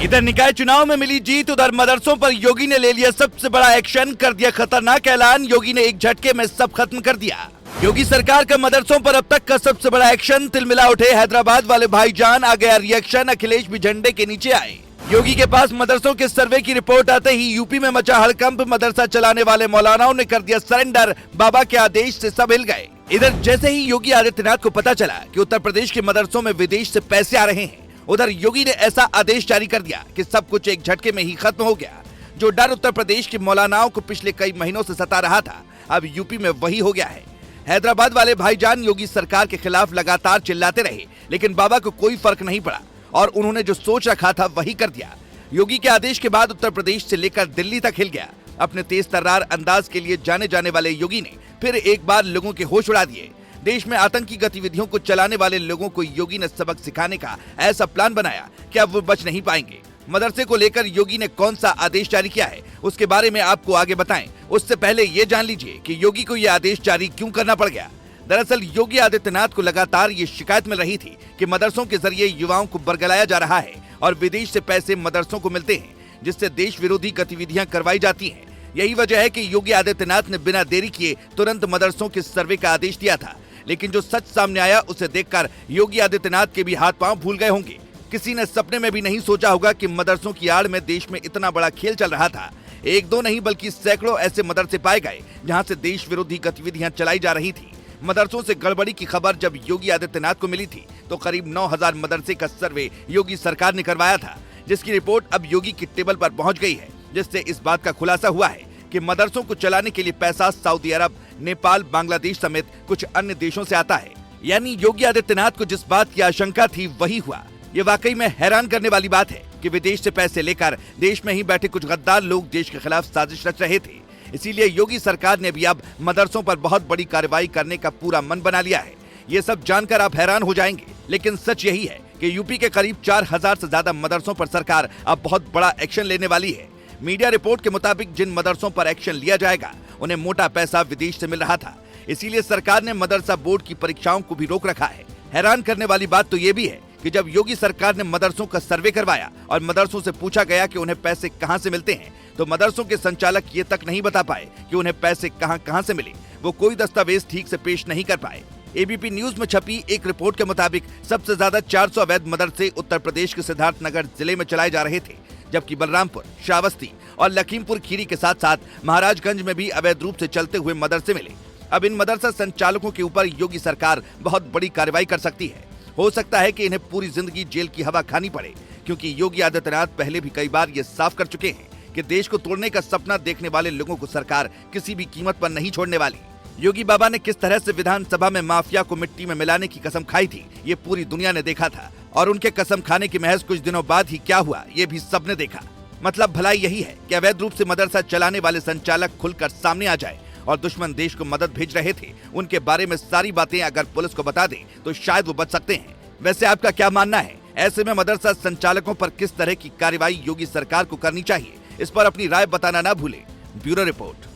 इधर निकाय चुनाव में मिली जीत, उधर मदरसों पर योगी ने ले लिया सबसे बड़ा एक्शन, कर दिया खतरनाक ऐलान। योगी ने एक झटके में सब खत्म कर दिया। योगी सरकार का मदरसों पर अब तक का सबसे बड़ा एक्शन, तिलमिला उठे हैदराबाद वाले भाईजान, आ गया रिएक्शन। अखिलेश भी झंडे के नीचे आए। योगी के पास मदरसों के सर्वे की रिपोर्ट आते ही यूपी में मचा हड़कंप। मदरसा चलाने वाले मौलानाओं ने कर दिया सरेंडर। बाबा के आदेश से सब हिल गए। इधर जैसे ही योगी आदित्यनाथ को पता चला कि उत्तर प्रदेश के मदरसों में विदेश से पैसे आ रहे हैं, उधर योगी ने ऐसा आदेश जारी कर दिया कि सब कुछ एक झटके में ही खत्म हो गया। जो डर उत्तर प्रदेश के मौलानाओं को पिछले कई महीनों से सता रहा था, अब यूपी में वही हो गया है। हैदराबाद वाले भाईजान योगी सरकार के खिलाफ लगातार चिल्लाते रहे, लेकिन बाबा को कोई फर्क नहीं पड़ा और उन्होंने जो सोच रखा था वही कर दिया। योगी के आदेश के बाद उत्तर प्रदेश से लेकर दिल्ली तक हिल गया। अपने तेज तर्रार अंदाज के लिए जाने जाने वाले योगी ने फिर एक बार लोगों के होश उड़ा दिए। देश में आतंकी गतिविधियों को चलाने वाले लोगों को योगी ने सबक सिखाने का ऐसा प्लान बनाया कि अब वो बच नहीं पाएंगे। मदरसे को लेकर योगी ने कौन सा आदेश जारी किया है, उसके बारे में आपको आगे बताएं। उससे पहले ये जान लीजिए कि योगी को ये आदेश जारी क्यों करना पड़ गया। दरअसल योगी आदित्यनाथ को लगातार ये शिकायत मिल रही थी कि मदरसों के जरिए युवाओं को बरगलाया जा रहा है और विदेश से पैसे मदरसों को मिलते हैं, जिससे देश विरोधी गतिविधियां करवाई जाती हैं। यही वजह है कि योगी आदित्यनाथ ने बिना देरी किए तुरंत मदरसों के सर्वे का आदेश दिया था। लेकिन जो सच सामने आया उसे देखकर योगी आदित्यनाथ के भी हाथ पांव भूल गए होंगे। किसी ने सपने में भी नहीं सोचा होगा कि मदरसों की आड़ में देश में इतना बड़ा खेल चल रहा था। एक दो नहीं बल्कि सैकड़ों ऐसे मदरसे पाए गए जहां से देश विरोधी गतिविधियां चलाई जा रही थी। मदरसों से गड़बड़ी की खबर जब योगी आदित्यनाथ को मिली थी तो करीब 9000 मदरसे का सर्वे योगी सरकार ने करवाया था, जिसकी रिपोर्ट अब योगी की टेबल पर पहुंच गई है, जिससे इस बात का खुलासा हुआ है कि मदरसों को चलाने के लिए पैसा सऊदी अरब, नेपाल, बांग्लादेश समेत कुछ अन्य देशों से आता है। यानी योगी आदित्यनाथ को जिस बात की आशंका थी वही हुआ। ये वाकई में हैरान करने वाली बात है कि विदेश से पैसे लेकर देश में ही बैठे कुछ गद्दार लोग देश के खिलाफ साजिश रच रहे थे। इसीलिए योगी सरकार ने भी अब मदरसों पर बहुत बड़ी कार्रवाई करने का पूरा मन बना लिया है। ये सब जानकर आप हैरान हो जाएंगे, लेकिन सच यही है कि यूपी के करीब 4000 से ज्यादा मदरसों पर सरकार अब बहुत बड़ा एक्शन लेने वाली है। मीडिया रिपोर्ट के मुताबिक जिन मदरसों पर एक्शन लिया जाएगा उन्हें मोटा पैसा विदेश से मिल रहा था, इसीलिए सरकार ने मदरसा बोर्ड की परीक्षाओं को भी रोक रखा है। हैरान करने वाली बात तो ये भी है कि जब योगी सरकार ने मदरसों का सर्वे करवाया और मदरसों से पूछा गया कि उन्हें पैसे कहां से मिलते हैं, तो मदरसों के संचालक ये तक नहीं बता पाए कि उन्हें पैसे कहां से मिले। वो कोई दस्तावेज ठीक से पेश नहीं कर पाए। एबीपी न्यूज में छपी एक रिपोर्ट के मुताबिक सबसे ज्यादा 400 अवैध मदरसे उत्तर प्रदेश के सिद्धार्थनगर जिले में चलाए जा रहे थे, जबकि बलरामपुर, श्रावस्ती और लखीमपुर खीरी के साथ साथ महाराजगंज में भी अवैध रूप से चलते हुए मदरसे मिले। अब इन मदरसा संचालकों के ऊपर योगी सरकार बहुत बड़ी कार्रवाई कर सकती है। हो सकता है कि इन्हें पूरी जिंदगी जेल की हवा खानी पड़े, क्योंकि योगी आदित्यनाथ पहले भी कई बार ये साफ कर चुके हैं कि देश को तोड़ने का सपना देखने वाले लोगों को सरकार किसी भी कीमत पर नहीं छोड़ने वाली। योगी बाबा ने किस तरह से विधानसभा में माफिया को मिट्टी में मिलाने की कसम खाई थी, ये पूरी दुनिया ने देखा था, और उनके कसम खाने के महज कुछ दिनों बाद ही क्या हुआ ये भी सबने देखा। मतलब भलाई यही है कि अवैध रूप से मदरसा चलाने वाले संचालक खुलकर सामने आ जाए और दुश्मन देश को मदद भेज रहे थे उनके बारे में सारी बातें अगर पुलिस को बता दे तो शायद वो बच सकते हैं। वैसे आपका क्या मानना है? ऐसे में मदरसा संचालकों पर किस तरह की कार्रवाई योगी सरकार को करनी चाहिए? इस पर अपनी राय बताना ना भूले। Bureau report.